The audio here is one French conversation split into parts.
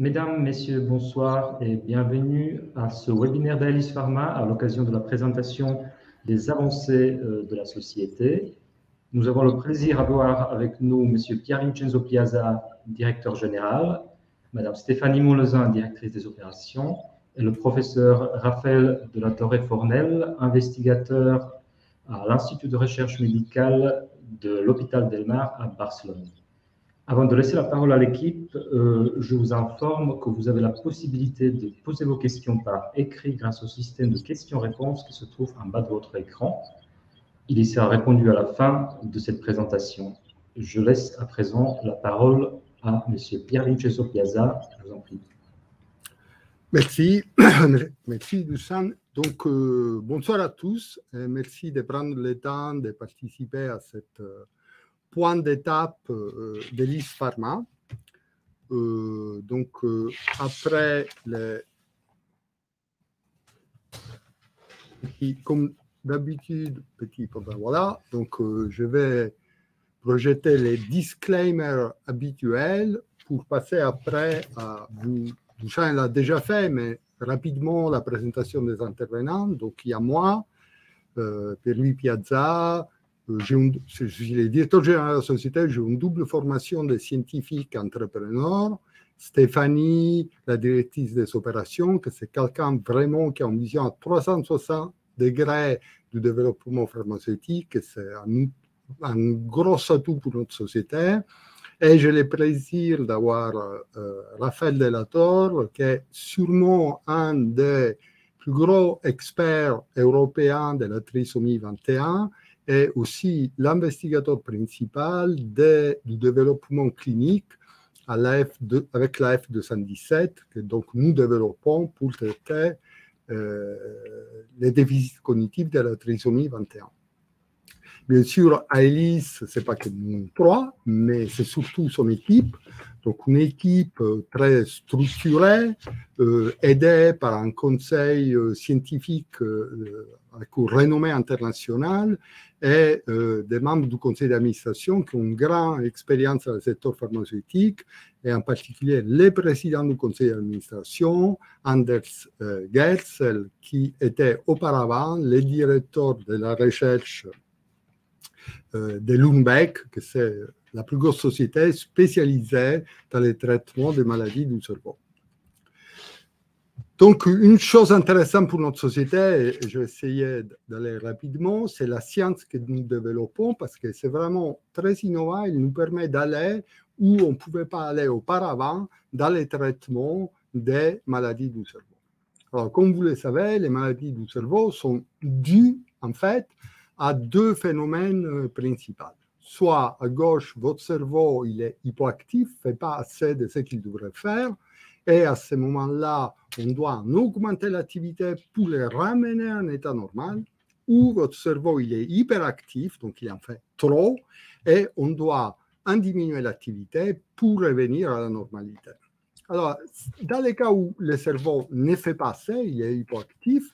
Mesdames, Messieurs, bonsoir et bienvenue à ce webinaire d'Alice Pharma à l'occasion de la présentation des avancées de la société. Nous avons le plaisir d'avoir avec nous M. Pier Vincenzo Piazza, directeur général, Mme Stéphanie Monlezin, directrice des opérations, et le professeur Raphaël de la Torre-Fornel, investigateur à l'Institut de recherche médicale de l'hôpital Del Mar à Barcelone. Avant de laisser la parole à l'équipe, je vous informe que vous avez la possibilité de poser vos questions par écrit grâce au système de questions-réponses qui se trouve en bas de votre écran. Il y sera répondu à la fin de cette présentation. Je laisse à présent la parole à M. Pier Vincenzo Piazza. Je vous en prie. Merci, merci Dusan. Donc, bonsoir à tous. Et merci de prendre le temps de participer à cette point d'étape d'Alice Pharma. Après comme d'habitude, voilà. Donc, je vais projeter les disclaimers habituels pour passer après à vous. Dusan l'a déjà fait, mais rapidement la présentation des intervenants. Donc, il y a moi, Pierre Piazza. Je suis le directeur général de la société, j'ai une double formation de scientifique entrepreneur. Stéphanie, la directrice des opérations, que c'est quelqu'un vraiment qui a une vision à 360 degrés du développement pharmaceutique, c'est un gros atout pour notre société. Et j'ai le plaisir d'avoir Raphaël de la Torre, qui est sûrement un des plus gros experts européens de la trisomie 21, et aussi l'investigateur principal du développement clinique avec la F217, que donc nous développons pour traiter les déficits cognitifs de la trisomie 21. Bien sûr, Alice, ce n'est pas que nous trois, mais c'est surtout son équipe. Donc, une équipe très structurée, aidée par un conseil scientifique avec une renommée internationale et des membres du conseil d'administration qui ont une grande expérience dans le secteur pharmaceutique, et en particulier le président du conseil d'administration, Anders Gersel, qui était auparavant le directeur de la recherche de Lundbeck, que c'est la plus grosse société spécialisée dans le traitement des maladies du cerveau. Donc, une chose intéressante pour notre société, et je vais essayer d'aller rapidement, c'est la science que nous développons, parce que c'est vraiment très innovant. Il nous permet d'aller où on ne pouvait pas aller auparavant dans le traitement des maladies du cerveau. Alors, comme vous le savez, les maladies du cerveau sont dues, en fait, à deux phénomènes principaux. Soit à gauche, votre cerveau il est hypoactif, ne fait pas assez de ce qu'il devrait faire, et à ce moment-là, on doit en augmenter l'activité pour le ramener à un état normal, ou votre cerveau il est hyperactif, donc il en fait trop, et on doit en diminuer l'activité pour revenir à la normalité. Alors, dans les cas où le cerveau ne fait pas assez, il est hypoactif,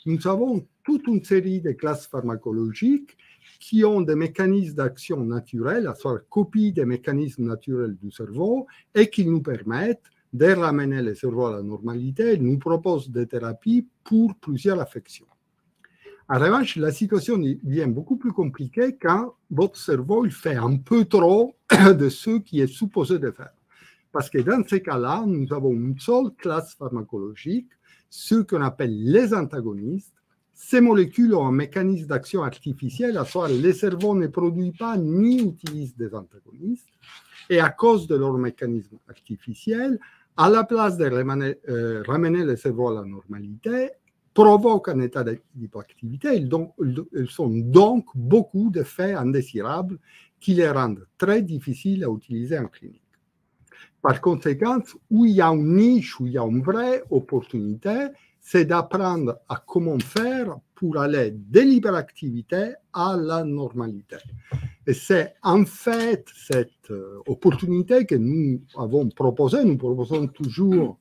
nous avons toute une série de classes pharmacologiques qui ont des mécanismes d'action naturels, à savoir copie des mécanismes naturels du cerveau, et qui nous permettent de ramener le cerveau à la normalité. Ils nous proposent des thérapies pour plusieurs affections. En revanche, la situation devient beaucoup plus compliquée quand votre cerveau il fait un peu trop de ce qu'il est supposé de faire. Parce que dans ces cas-là, nous avons une seule classe pharmacologique, ce qu'on appelle les antagonistes. Ces molécules ont un mécanisme d'action artificiel, à savoir le cerveau ne produit pas ni utilise des antagonistes, et à cause de leur mécanisme artificiel, à la place de ramener le cerveau à la normalité, provoquent un état d'hypoactivité. Ils sont donc beaucoup d'effets indésirables qui les rendent très difficiles à utiliser en clinique. Par conséquent, où il y a une niche, où il y a une vraie opportunité, c'est d'apprendre à comment faire pour aller de l'hyperactivité à la normalité. Et c'est en fait cette opportunité que nous avons proposée. Nous proposons toujours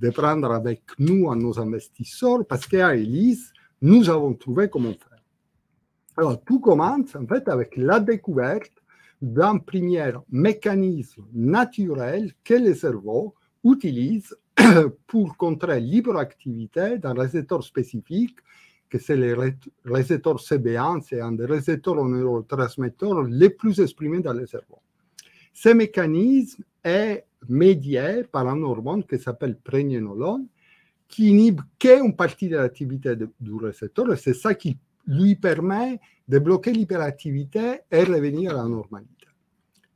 de prendre avec nous à nos investisseurs parce qu'à Alice, nous avons trouvé comment faire. Alors, tout commence en fait avec la découverte d'un premier mécanisme naturel qu'est le cerveau utilise pour contrer l'hyperactivité d'un récepteur spécifique, que c'est le récepteur CB1, c'est un des récepteurs aux neurotransmetteurs les plus exprimés dans le cerveau. Ce mécanisme est médié par un hormone qui s'appelle prégnénolone, qui inhibe qu'une partie de l'activité du récepteur, et c'est ça qui lui permet de bloquer l'hyperactivité et revenir à la normalité.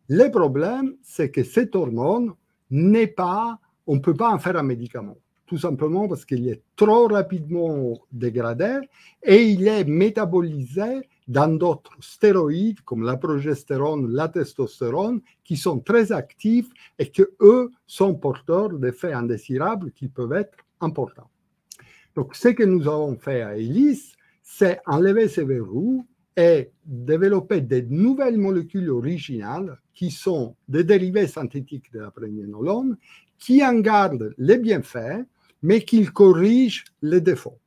Le problème, c'est que cet hormone n'est pas, on ne peut pas en faire un médicament, tout simplement parce qu'il est trop rapidement dégradé et il est métabolisé dans d'autres stéroïdes comme la progestérone, la testostérone, qui sont très actifs et qui, eux, sont porteurs d'effets indésirables qui peuvent être importants. Donc, ce que nous avons fait à ELIS, c'est enlever ces verrous et développer de nouvelles molécules originales qui sont des dérivés synthétiques de la prégnénolone, qui en gardent les bienfaits, mais qui corrigent les défauts.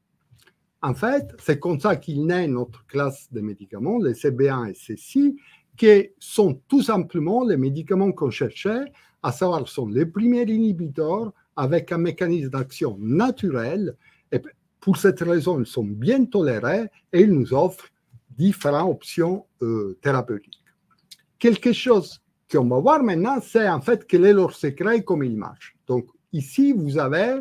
En fait, c'est comme ça qu'il naît notre classe de médicaments, les CB1 et C6, qui sont tout simplement les médicaments qu'on cherchait, à savoir sont les premiers inhibiteurs avec un mécanisme d'action naturel. Et pour cette raison, ils sont bien tolérés et ils nous offrent différentes options thérapeutiques. Quelque chose qu'on va voir maintenant, c'est en fait quel est leur secret et comment il marche. Donc ici, vous avez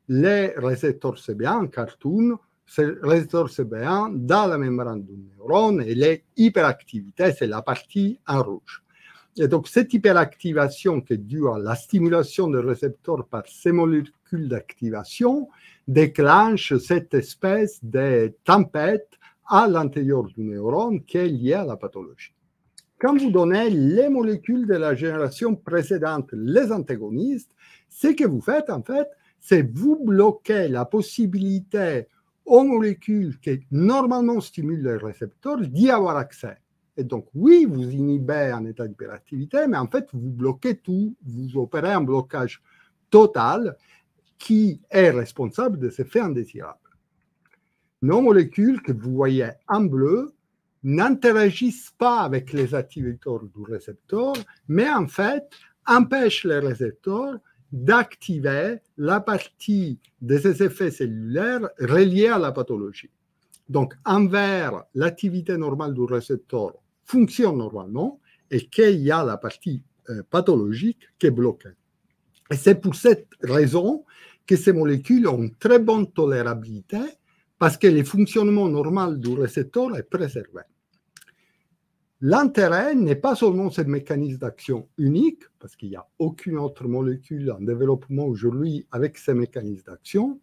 les récepteurs CB1 en cartoon, c'est le récepteur CB1 dans la membrane du neurone et l'hyperactivité, c'est la partie en rouge. Et donc, cette hyperactivation qui est due à la stimulation des récepteurs par ces molécules d'activation déclenche cette espèce de tempête à l'intérieur du neurone qui est liée à la pathologie. Quand vous donnez les molécules de la génération précédente, les antagonistes, ce que vous faites, en fait, c'est vous bloquer la possibilité aux molécules qui normalement stimulent les récepteurs d'y avoir accès. Et donc, oui, vous inhibez un état d'hyperactivité, mais en fait, vous bloquez tout, vous opérez un blocage total qui est responsable de ces effets indésirables. Nos molécules que vous voyez en bleu n'interagissent pas avec les activateurs du récepteur, mais en fait, empêchent les récepteurs d'activer la partie de ces effets cellulaires reliés à la pathologie. Donc, envers l'activité normale du récepteur fonctionne normalement et qu'il y a la partie pathologique qui est bloquée. Et c'est pour cette raison que ces molécules ont une très bonne tolérabilité parce que le fonctionnement normal du récepteur est préservé. L'intérêt n'est pas seulement ce mécanisme d'action unique, parce qu'il n'y a aucune autre molécule en développement aujourd'hui avec ce mécanisme d'action,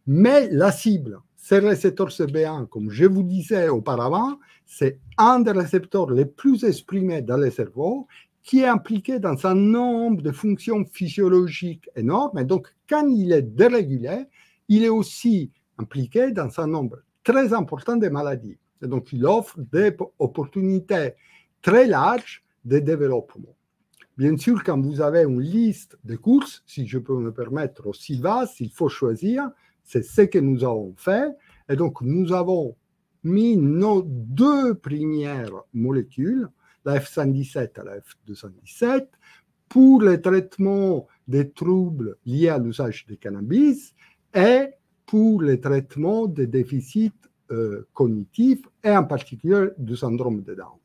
mais la cible, ces récepteurs CB1, comme je vous disais auparavant, c'est un des récepteurs les plus exprimés dans le cerveau qui est impliqué dans un nombre de fonctions physiologiques énormes. Et donc, quand il est dérégulé, il est aussi impliqué dans un nombre très important de maladies. Et donc, il offre des opportunités très larges de développement. Bien sûr, quand vous avez une liste de courses, si je peux me permettre aussi vaste, il faut choisir. C'est ce que nous avons fait. Et donc, nous avons mis nos deux premières molécules, la F117 et la F217, pour le traitement des troubles liés à l'usage du cannabis et pour le traitement des déficits cognitifs et en particulier du syndrome de Down.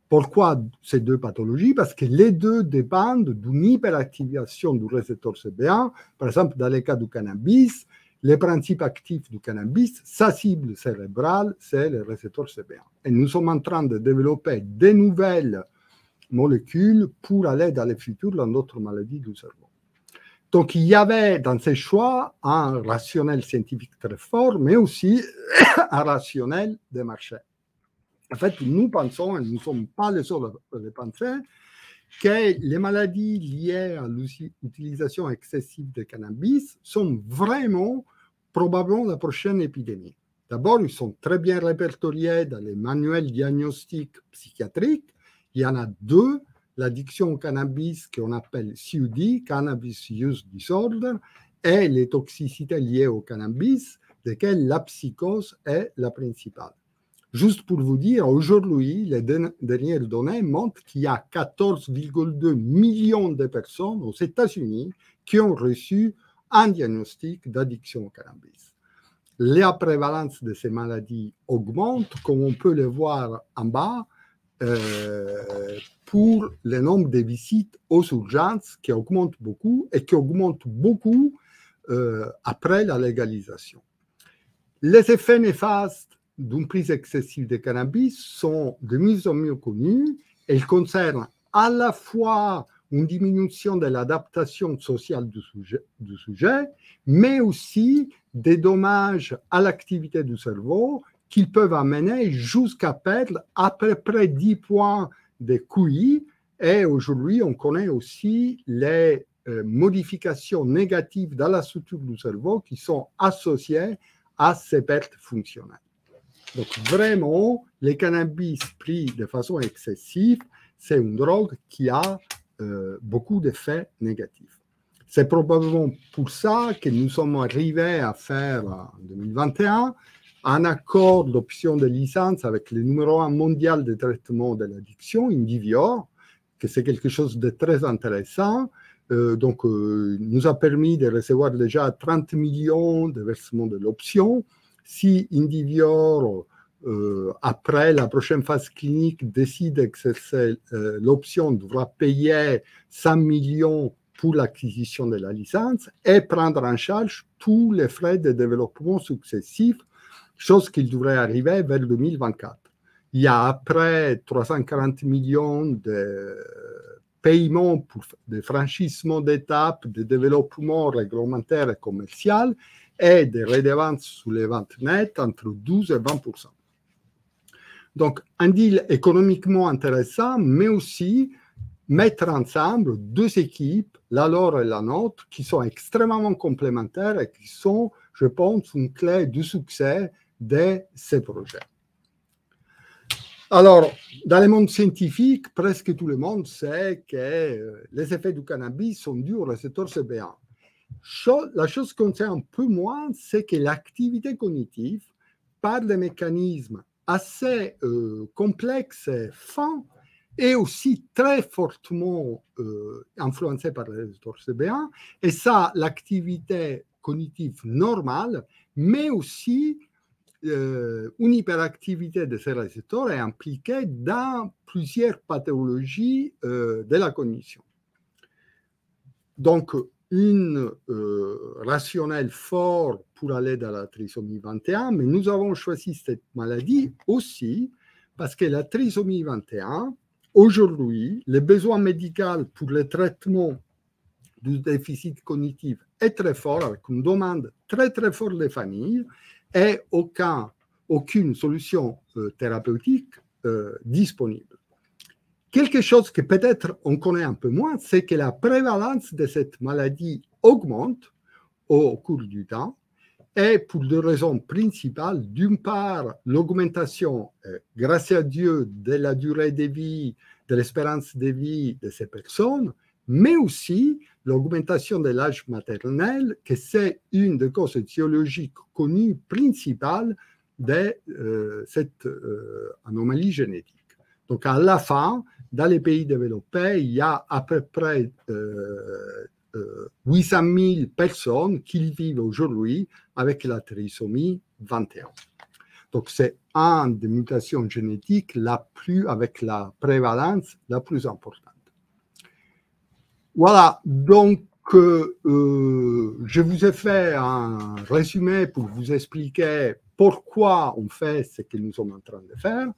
Pourquoi ces deux pathologies? Parce que les deux dépendent d'une hyperactivation du récepteur CB1. Par exemple, dans le cas du cannabis, les principes actifs du cannabis, sa cible cérébrale, c'est le récepteur CB1. Et nous sommes en train de développer de nouvelles molécules pour aller dans le futur dans d'autres maladies du cerveau. Donc, il y avait dans ces choix un rationnel scientifique très fort, mais aussi un rationnel de marché. En fait, nous pensons, et nous ne sommes pas les seuls à le penser, que les maladies liées à l'utilisation excessive de cannabis sont vraiment, probablement, la prochaine épidémie. D'abord, ils sont très bien répertoriés dans les manuels diagnostiques psychiatriques. Il y en a deux. L'addiction au cannabis qu'on appelle CUD, Cannabis Use Disorder, et les toxicités liées au cannabis, desquelles la psychose est la principale. Juste pour vous dire, aujourd'hui, les dernières données montrent qu'il y a 14,2 millions de personnes aux États-Unis qui ont reçu un diagnostic d'addiction au cannabis. La prévalence de ces maladies augmente, comme on peut le voir en bas, pour le nombre de visites aux urgences qui augmente beaucoup et qui augmente beaucoup après la légalisation. Les effets néfastes d'une prise excessive de cannabis sont de mieux en mieux connus. Ils concernent à la fois une diminution de l'adaptation sociale du sujet, mais aussi des dommages à l'activité du cerveau qu'ils peuvent amener jusqu'à perdre à peu près 10 points de QI. Et aujourd'hui, on connaît aussi les modifications négatives dans la structure du cerveau qui sont associées à ces pertes fonctionnelles. Donc vraiment, le cannabis pris de façon excessive, c'est une drogue qui a beaucoup d'effets négatifs. C'est probablement pour ça que nous sommes arrivés à faire en 2021 un accord d'option de licence avec le numéro 1 mondial de traitement de l'addiction, Indivior, que c'est quelque chose de très intéressant. Nous a permis de recevoir déjà 30 millions de versements de l'option. Si Indivior, après la prochaine phase clinique, décide d'exercer l'option, devra payer 100 millions pour l'acquisition de la licence et prendre en charge tous les frais de développement successifs, chose qui devrait arriver vers 2024. Il y a après 340 millions de paiements pour des franchissements d'étapes, de développement réglementaire et commercial et des redevances sur les ventes nettes entre 12 et 20%. Donc, un deal économiquement intéressant, mais aussi mettre ensemble deux équipes, la leur et la nôtre, qui sont extrêmement complémentaires et qui sont, je pense, une clé du succès de ces projets. Alors, dans le monde scientifique, presque tout le monde sait que les effets du cannabis sont dus au récepteur CB1. La chose qu'on sait un peu moins, c'est que l'activité cognitive, par des mécanismes assez complexes et fins, est aussi très fortement influencée par le récepteur CB1. Et ça, l'activité cognitive normale, mais aussi une hyperactivité de ces récepteurs est impliquée dans plusieurs pathologies de la cognition. Donc, un rationnel fort pour aller dans la trisomie 21, mais nous avons choisi cette maladie aussi parce que la trisomie 21, aujourd'hui, le besoin médical pour le traitement du déficit cognitif est très fort, avec une demande très très forte des familles, et aucune solution thérapeutique disponible. Quelque chose que peut-être on connaît un peu moins, c'est que la prévalence de cette maladie augmente au cours du temps, et pour deux raisons principales. D'une part, l'augmentation, grâce à Dieu, de la durée de vie, de l'espérance de vie de ces personnes, mais aussi l'augmentation de l'âge maternel, que c'est une des causes étiologiques connues principales de cette anomalie génétique. Donc, à la fin, dans les pays développés, il y a à peu près 800 000 personnes qui vivent aujourd'hui avec la trisomie 21. Donc, c'est une des mutations génétiques avec la prévalence la plus importante. Voilà, donc je vous ai fait un résumé pour vous expliquer pourquoi on fait ce que nous sommes en train de faire.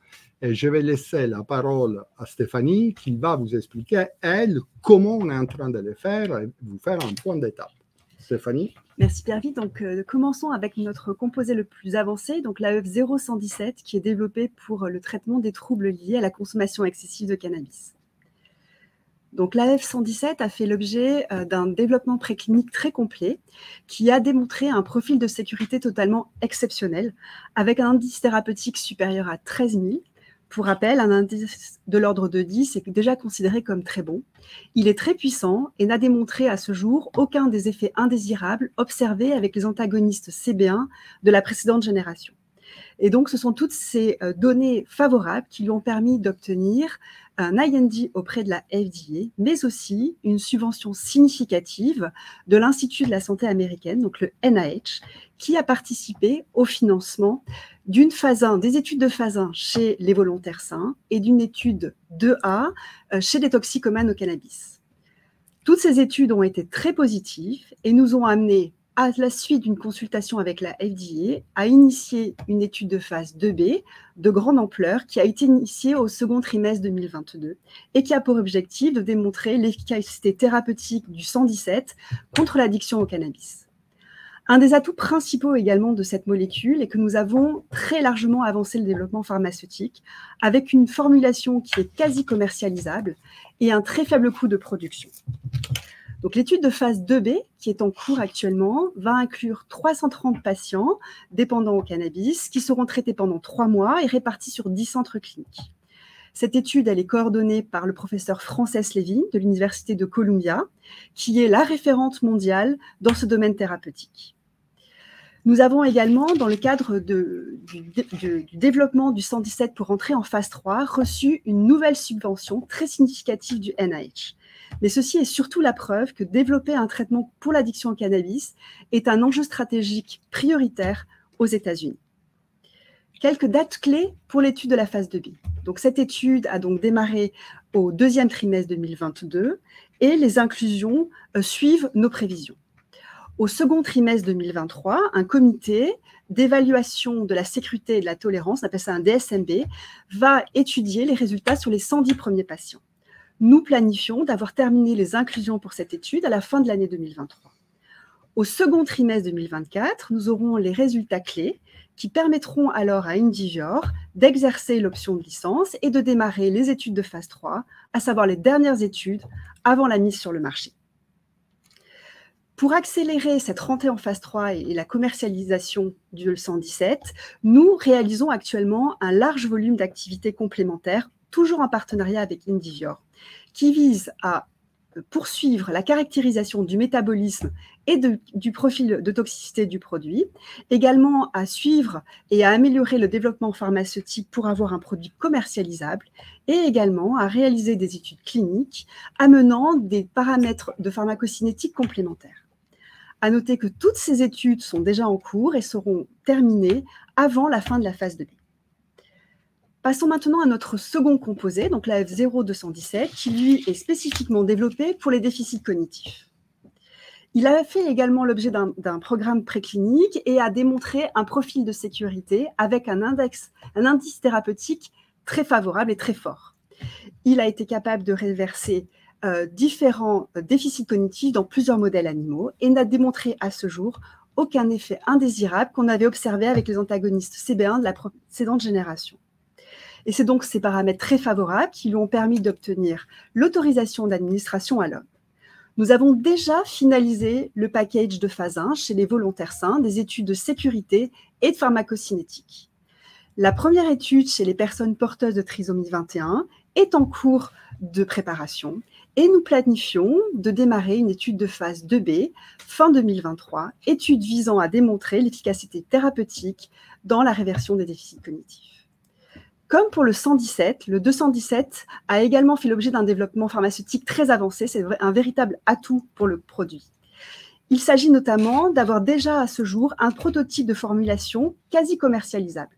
Et je vais laisser la parole à Stéphanie qui va vous expliquer, elle, comment on est en train de le faire et vous faire un point d'étape. Stéphanie. Merci Pierre-Vit. Donc, commençons avec notre composé le plus avancé, donc l'AEF 0117, qui est développé pour le traitement des troubles liés à la consommation excessive de cannabis. Donc, l'AEF 117 a fait l'objet d'un développement préclinique très complet qui a démontré un profil de sécurité totalement exceptionnel avec un indice thérapeutique supérieur à 13 000. Pour rappel, un indice de l'ordre de 10 est déjà considéré comme très bon. Il est très puissant et n'a démontré à ce jour aucun des effets indésirables observés avec les antagonistes CB1 de la précédente génération. Et donc, ce sont toutes ces données favorables qui lui ont permis d'obtenir un IND auprès de la FDA, mais aussi une subvention significative de l'Institut de la santé américaine, donc le NIH, qui a participé au financement d'une phase 1, des études de phase 1 chez les volontaires sains et d'une étude 2A chez les toxicomanes au cannabis. Toutes ces études ont été très positives et nous ont amené, à la suite d'une consultation avec la FDA, à initier une étude de phase 2B de grande ampleur qui a été initiée au second trimestre 2022 et qui a pour objectif de démontrer l'efficacité thérapeutique du 117 contre l'addiction au cannabis. Un des atouts principaux également de cette molécule est que nous avons très largement avancé le développement pharmaceutique avec une formulation qui est quasi commercialisable et un très faible coût de production. Donc, l'étude de phase 2B, qui est en cours actuellement, va inclure 330 patients dépendants au cannabis qui seront traités pendant 3 mois et répartis sur 10 centres cliniques. Cette étude, elle est coordonnée par le professeur Frances Levin de l'Université de Columbia, qui est la référente mondiale dans ce domaine thérapeutique. Nous avons également, dans le cadre du développement du 117 pour entrer en phase 3, reçu une nouvelle subvention très significative du NIH. Mais ceci est surtout la preuve que développer un traitement pour l'addiction au cannabis est un enjeu stratégique prioritaire aux États-Unis. Quelques dates clés pour l'étude de la phase 2B. Donc, cette étude a donc démarré au 2e trimestre 2022 et les inclusions suivent nos prévisions. Au second trimestre 2023, un comité d'évaluation de la sécurité et de la tolérance, on appelle ça un DSMB, va étudier les résultats sur les 110 premiers patients. Nous planifions d'avoir terminé les inclusions pour cette étude à la fin de l'année 2023. Au second trimestre 2024, nous aurons les résultats clés qui permettront alors à Indivior d'exercer l'option de licence et de démarrer les études de phase 3, à savoir les dernières études avant la mise sur le marché. Pour accélérer cette rentrée en phase 3 et la commercialisation du 117, nous réalisons actuellement un large volume d'activités complémentaires, toujours en partenariat avec Indivior, qui vise à poursuivre la caractérisation du métabolisme et du profil de toxicité du produit, également à suivre et à améliorer le développement pharmaceutique pour avoir un produit commercialisable, et également à réaliser des études cliniques amenant des paramètres de pharmacocinétique complémentaires. À noter que toutes ces études sont déjà en cours et seront terminées avant la fin de la phase 2B. Passons maintenant à notre second composé, donc la F0217, qui lui est spécifiquement développé pour les déficits cognitifs. Il a fait également l'objet d'un programme préclinique et a démontré un profil de sécurité avec un indice thérapeutique très favorable et très fort. Il a été capable de réverser différents déficits cognitifs dans plusieurs modèles animaux et n'a démontré à ce jour aucun effet indésirable qu'on avait observé avec les antagonistes CB1 de la précédente génération. Et c'est donc ces paramètres très favorables qui lui ont permis d'obtenir l'autorisation d'administration à l'homme. Nous avons déjà finalisé le package de phase 1 chez les volontaires sains, des études de sécurité et de pharmacocinétique. La première étude chez les personnes porteuses de trisomie 21 est en cours de préparation et nous planifions de démarrer une étude de phase 2B fin 2023, étude visant à démontrer l'efficacité thérapeutique dans la réversion des déficits cognitifs. Comme pour le 117, le 217 a également fait l'objet d'un développement pharmaceutique très avancé. C'est un véritable atout pour le produit. Il s'agit notamment d'avoir déjà à ce jour un prototype de formulation quasi commercialisable.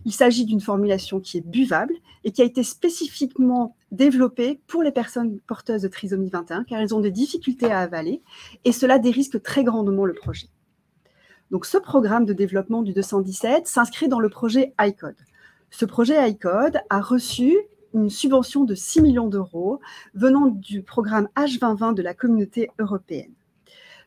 Il s'agit d'une formulation qui est buvable et qui a été spécifiquement développée pour les personnes porteuses de trisomie 21 car elles ont des difficultés à avaler et cela dérisque très grandement le projet. Donc ce programme de développement du 217 s'inscrit dans le projet iCode. Ce projet iCode a reçu une subvention de 6 millions d'euros venant du programme H2020 de la Communauté européenne.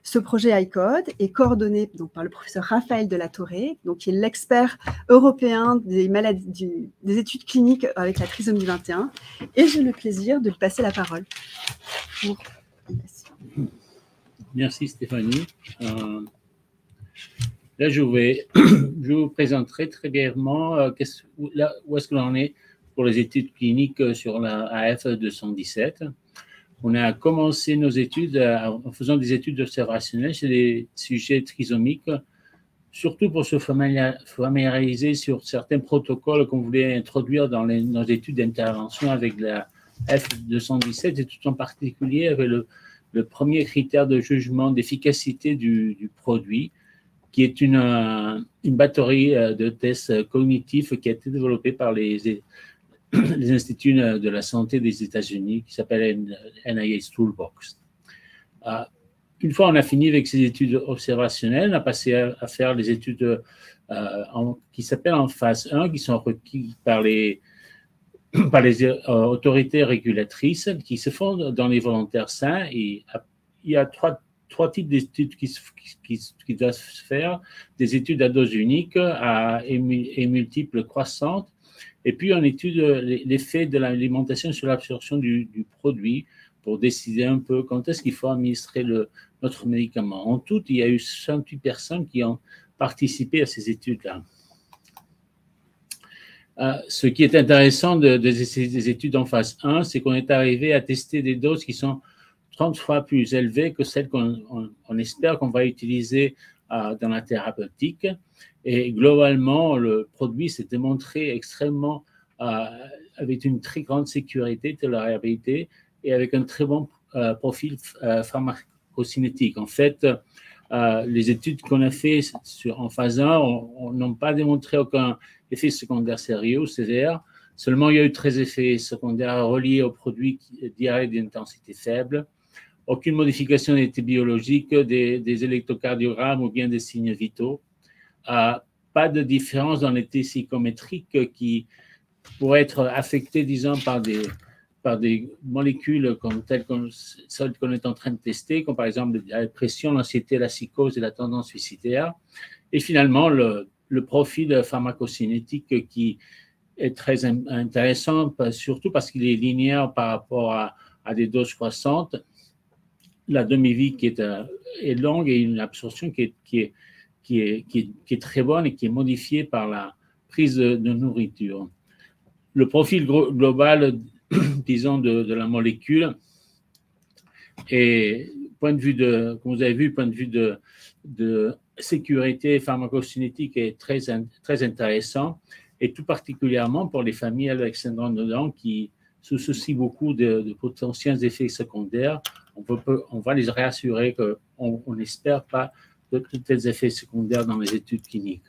Ce projet iCode est coordonné donc, par le professeur Raphaël de la Torre, qui est l'expert européen des études cliniques avec la trisomie 21, et j'ai le plaisir de lui passer la parole. Merci Stéphanie. Là, je vous présenterai très brièvement où est-ce que l'on est pour les études cliniques sur la AF217. On a commencé nos études en faisant des études observationnelles chez les sujets trisomiques surtout pour se familiariser sur certains protocoles qu'on voulait introduire dans nos études d'intervention avec la F217 et tout en particulier avec le premier critère de jugement d'efficacité du produit, qui est une batterie de tests cognitifs qui a été développée par les instituts de la santé des États-Unis, qui s'appelle NIH Toolbox. Une fois on a fini avec ces études observationnelles, on a passé à faire les études qui s'appellent en phase 1, qui sont requises par les autorités régulatrices, qui se font dans les volontaires sains. Et il y a trois types d'études qui doivent se faire, des études à dose unique et multiples croissantes, et puis on étude l'effet de l'alimentation sur l'absorption du produit pour décider un peu quand est-ce qu'il faut administrer notre médicament. En tout, il y a eu 68 personnes qui ont participé à ces études-là. Ce qui est intéressant des études en phase 1, c'est qu'on est arrivé à tester des doses qui sont 30 fois plus élevées que celles qu'on espère qu'on va utiliser dans la thérapeutique. Et globalement, le produit s'est démontré extrêmement, avec une très grande sécurité, tolérabilité et avec un très bon profil pharmacocinétique. En fait, les études qu'on a faites en phase 1 n'ont pas démontré aucun effet secondaire sérieux ou sévère. Seulement, il y a eu 13 effets secondaires reliés au produit diarrhée d'intensité faible. Aucune modification n'était biologique des électrocardiogrammes ou bien des signes vitaux. Pas de différence dans les tests psychométriques qui pourraient être affectés, disons, par des molécules comme telles celles qu'on est en train de tester, comme par exemple la dépression, l'anxiété, la psychose et la tendance suicidaire. Et finalement, le profil pharmacocinétique qui est très intéressant, surtout parce qu'il est linéaire par rapport à des doses croissantes. La demi-vie qui est longue et une absorption qui est très bonne et qui est modifiée par la prise de nourriture. Le profil global, disons, de la molécule et point de vue comme vous avez vu, point de vue de sécurité pharmacocinétique est très intéressant, et tout particulièrement pour les familles avec syndrome de Down qui se soucient beaucoup de potentiels effets secondaires. On va les rassurer qu'on n'espère pas de tels effets secondaires dans les études cliniques.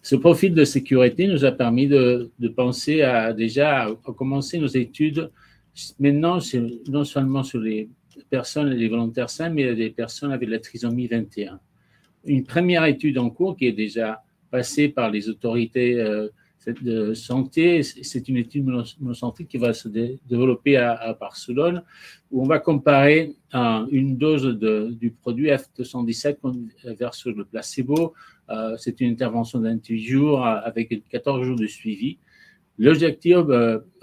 Ce profil de sécurité nous a permis de penser à commencer nos études maintenant, non seulement sur les personnes et les volontaires sains, mais les personnes avec la trisomie 21. Une première étude en cours qui est déjà passée par les autorités de santé, c'est une étude monocentrique qui va se développer à Barcelone, où on va comparer une dose du produit F217 versus le placebo. C'est une intervention d'28 jours avec 14 jours de suivi. L'objectif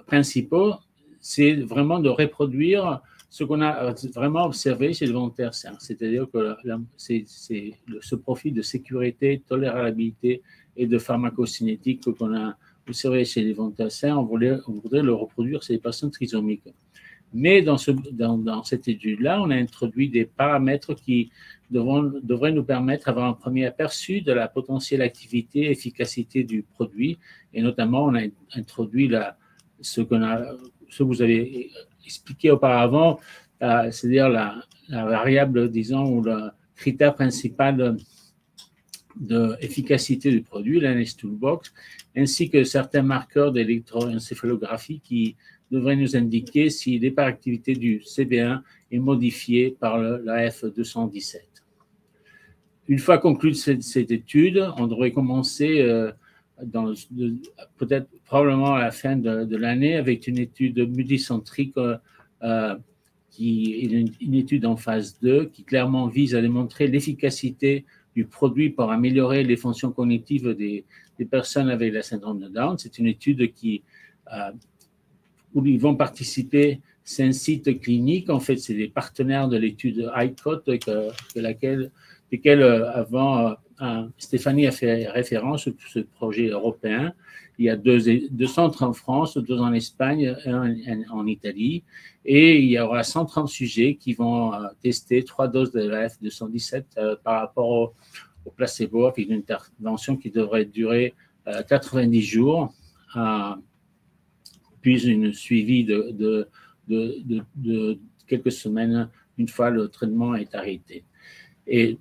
principal, c'est vraiment de reproduire ce qu'on a vraiment observé chez les volontaires sains, c'est-à-dire que ce profil de sécurité, tolérabilité et de pharmacocinétique qu'on a observé chez les volontaires sains, on voudrait le reproduire chez les personnes trisomiques. Mais dans cette étude-là, on a introduit des paramètres qui devraient nous permettre d'avoir un premier aperçu de la potentielle activité et efficacité du produit. Et notamment, on a introduit ce que vous avez expliqué auparavant, c'est-à-dire la variable, disons, ou le critère principal d'efficacité du produit, l'NIH Toolbox, ainsi que certains marqueurs d'électroencéphalographie qui devraient nous indiquer si l'hyperactivité du CB1 est modifiée par la F217. Une fois conclue cette étude, on devrait commencer peut-être probablement à la fin de l'année avec une étude multicentrique qui est une étude en phase 2 qui clairement vise à démontrer l'efficacité du produit pour améliorer les fonctions cognitives des personnes avec le syndrome de Down. C'est une étude où ils vont participer 5 sites cliniques. En fait, c'est des partenaires de l'étude ICOT, desquels avant Stéphanie a fait référence à ce projet européen. Il y a deux centres en France, 2 en Espagne, 1 en Italie. Et il y aura 130 sujets qui vont tester 3 doses de la F217 par rapport au placebo, avec une intervention qui devrait durer 90 jours, puis une suivi de quelques semaines une fois le traitement est arrêté. Et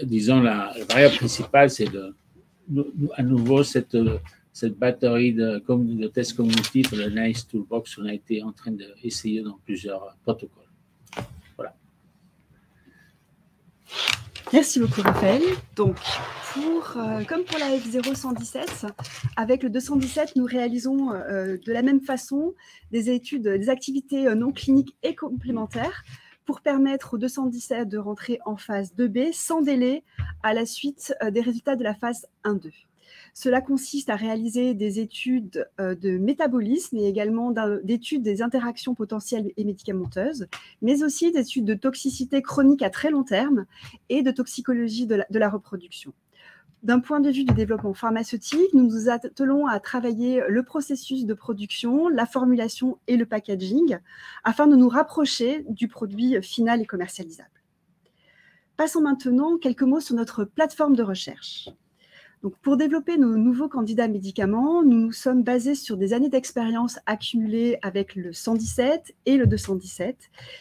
disons, la variable principale, c'est à nouveau cette batterie de tests cognitifs, le NICE Toolbox, qu'on a été en train d'essayer dans plusieurs protocoles. Voilà. Merci beaucoup, Raphaël. Donc, comme pour la F0117, avec le 217, nous réalisons de la même façon des activités non cliniques et complémentaires pour permettre au 217 de rentrer en phase 2B sans délai à la suite des résultats de la phase 1-2. Cela consiste à réaliser des études de métabolisme et également d'études des interactions potentielles et médicamenteuses, mais aussi des études de toxicité chronique à très long terme et de toxicologie de la reproduction. D'un point de vue du développement pharmaceutique, nous nous attelons à travailler le processus de production, la formulation et le packaging, afin de nous rapprocher du produit final et commercialisable. Passons maintenant quelques mots sur notre plateforme de recherche. Donc, pour développer nos nouveaux candidats médicaments, nous nous sommes basés sur des années d'expérience accumulées avec le 117 et le 217.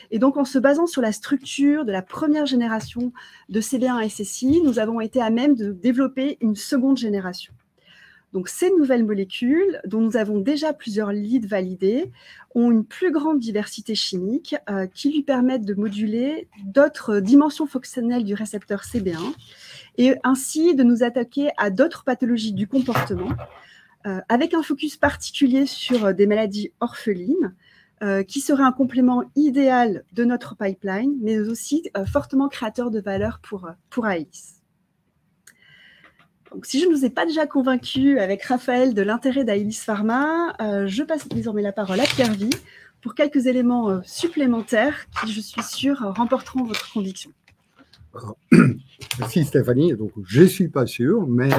Et donc, en se basant sur la structure de la première génération de CB1 SSI, nous avons été à même de développer une seconde génération. Donc, ces nouvelles molécules, dont nous avons déjà plusieurs leads validés, ont une plus grande diversité chimique qui lui permettent de moduler d'autres dimensions fonctionnelles du récepteur CB1 et ainsi de nous attaquer à d'autres pathologies du comportement, avec un focus particulier sur des maladies orphelines, qui serait un complément idéal de notre pipeline, mais aussi fortement créateur de valeur pour Aelis. Donc, si je ne vous ai pas déjà convaincu avec Raphaël de l'intérêt d'Aelis Pharma, je passe désormais la parole à Pierre Vie pour quelques éléments supplémentaires qui, je suis sûre, remporteront votre conviction. Merci Stéphanie. Donc, je ne suis pas sûr, mais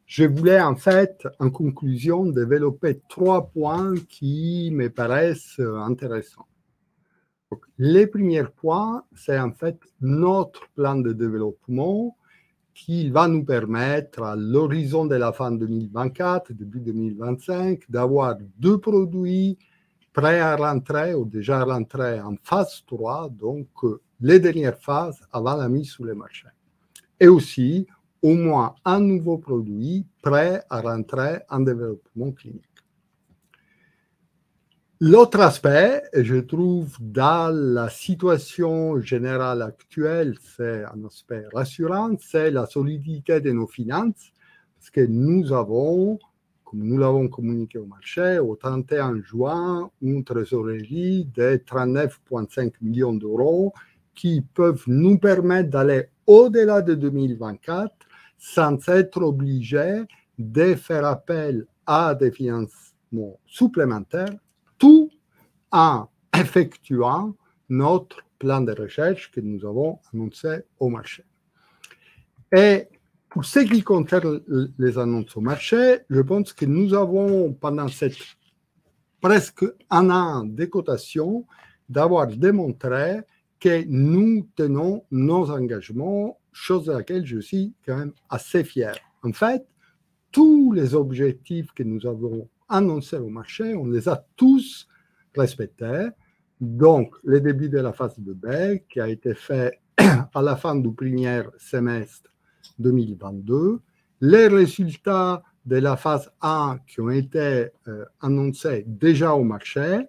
je voulais en fait, en conclusion, développer 3 points qui me paraissent intéressants. Donc, les premiers points, c'est en fait notre plan de développement qui va nous permettre, à l'horizon de la fin 2024, début 2025, d'avoir 2 produits prêts à rentrer ou déjà rentrés en phase 3, donc les dernières phases avant la mise sur le marché. Et aussi, au moins un nouveau produit prêt à rentrer en développement clinique. L'autre aspect, je trouve, dans la situation générale actuelle, c'est un aspect rassurant, c'est la solidité de nos finances, parce que nous avons, comme nous l'avons communiqué au marché, au 31 juin, une trésorerie de 39,5 millions d'euros qui peuvent nous permettre d'aller au-delà de 2024 sans être obligés de faire appel à des financements supplémentaires, tout en effectuant notre plan de recherche que nous avons annoncé au marché. Et pour ce qui concerne les annonces au marché, je pense que nous avons, pendant presque un an de cotation, d'avoir démontré que nous tenons nos engagements, chose de laquelle je suis quand même assez fier. En fait, tous les objectifs que nous avons annoncés au marché, on les a tous respectés. Donc, le début de la phase 2B qui a été fait à la fin du premier semestre 2022, les résultats de la phase 1 qui ont été annoncés déjà au marché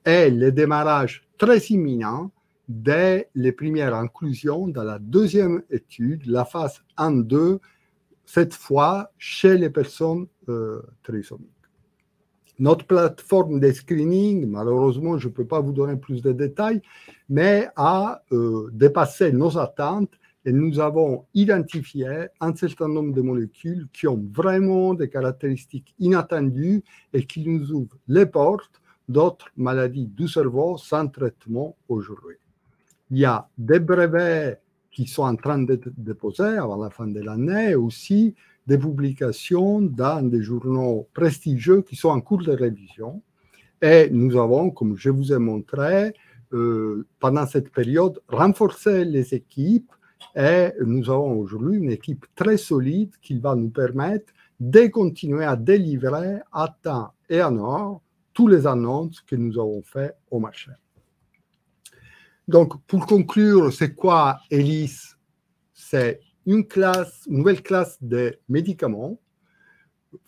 et le démarrage très imminent dès les premières inclusions dans la deuxième étude, la phase 1-2, cette fois chez les personnes trisomiques. Notre plateforme de screening, malheureusement, je ne peux pas vous donner plus de détails, mais a dépassé nos attentes et nous avons identifié un certain nombre de molécules qui ont vraiment des caractéristiques inattendues et qui nous ouvrent les portes d'autres maladies du cerveau sans traitement aujourd'hui. Il y a des brevets qui sont en train d'être déposés avant la fin de l'année, et aussi des publications dans des journaux prestigieux qui sont en cours de révision. Et nous avons, comme je vous ai montré, pendant cette période, renforcé les équipes, et nous avons aujourd'hui une équipe très solide qui va nous permettre de continuer à délivrer à temps et en heure toutes les annonces que nous avons faites au marché. Donc, pour conclure, c'est quoi ELIS? C'est une nouvelle classe de médicaments,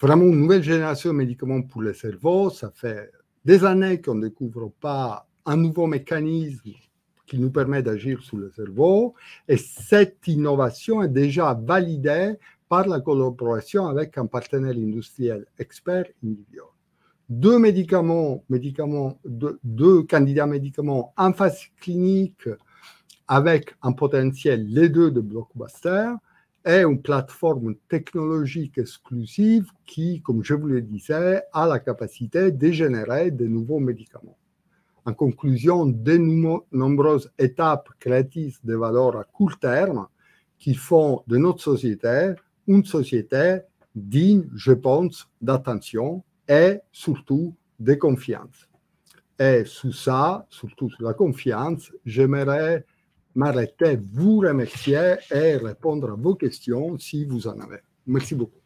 vraiment une nouvelle génération de médicaments pour le cerveau. Ça fait des années qu'on ne découvre pas un nouveau mécanisme qui nous permet d'agir sur le cerveau. Et cette innovation est déjà validée par la collaboration avec un partenaire industriel expert, Indivior. Deux candidats médicaments en phase clinique avec un potentiel, les deux de blockbuster, et une plateforme technologique exclusive qui, comme je vous le disais, a la capacité de générer de nouveaux médicaments. En conclusion, de nombreuses étapes créatrices de valeur à court terme qui font de notre société une société digne, je pense, d'attention et surtout de confiance. Et sous ça, surtout sur la confiance, j'aimerais m'arrêter, vous remercier et répondre à vos questions si vous en avez. Merci beaucoup.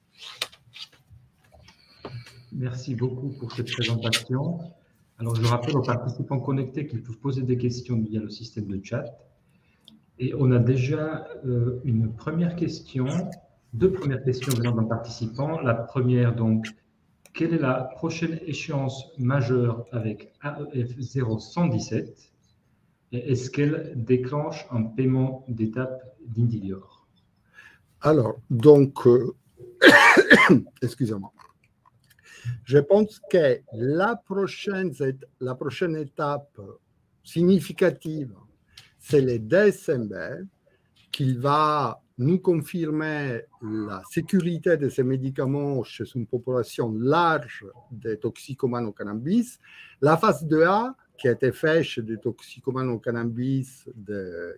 Merci beaucoup pour cette présentation. Alors, je rappelle aux participants connectés qu'ils peuvent poser des questions via le système de chat. Et on a déjà une première question, deux premières questions venant d'un participant. La première, donc, quelle est la prochaine échéance majeure avec AEF 0117 et est-ce qu'elle déclenche un paiement d'étape d'Indivior? Alors, donc, excusez-moi. Je pense que la prochaine étape significative, c'est le DSMB qui va nous confirmer la sécurité de ces médicaments chez une population large de toxicomanes au cannabis. La phase 2A, qui a été faite chez des toxicomanes au cannabis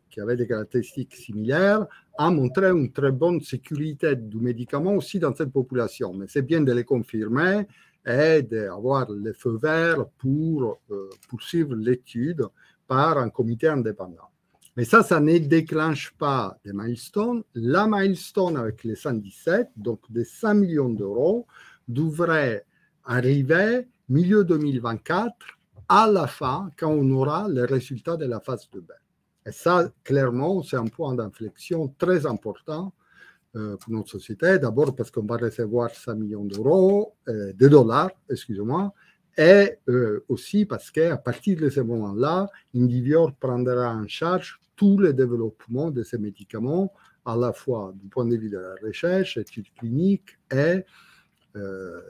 qui avaient des caractéristiques similaires, a montré une très bonne sécurité du médicament aussi dans cette population. Mais c'est bien de les confirmer et d'avoir le feu vert pour poursuivre l'étude par un comité indépendant. Mais ça ne déclenche pas des milestones. La milestone avec les 117, donc des 5 millions d'euros, devrait arriver milieu 2024, à la fin, quand on aura les résultats de la phase 2B. Et ça, clairement, c'est un point d'inflexion très important pour notre société. D'abord parce qu'on va recevoir 5 millions d'euros, de dollars, excusez-moi, et aussi parce qu'à partir de ce moment-là, Indivior prendra en charge tout le développement de ces médicaments, à la fois du point de vue de la recherche, études cliniques et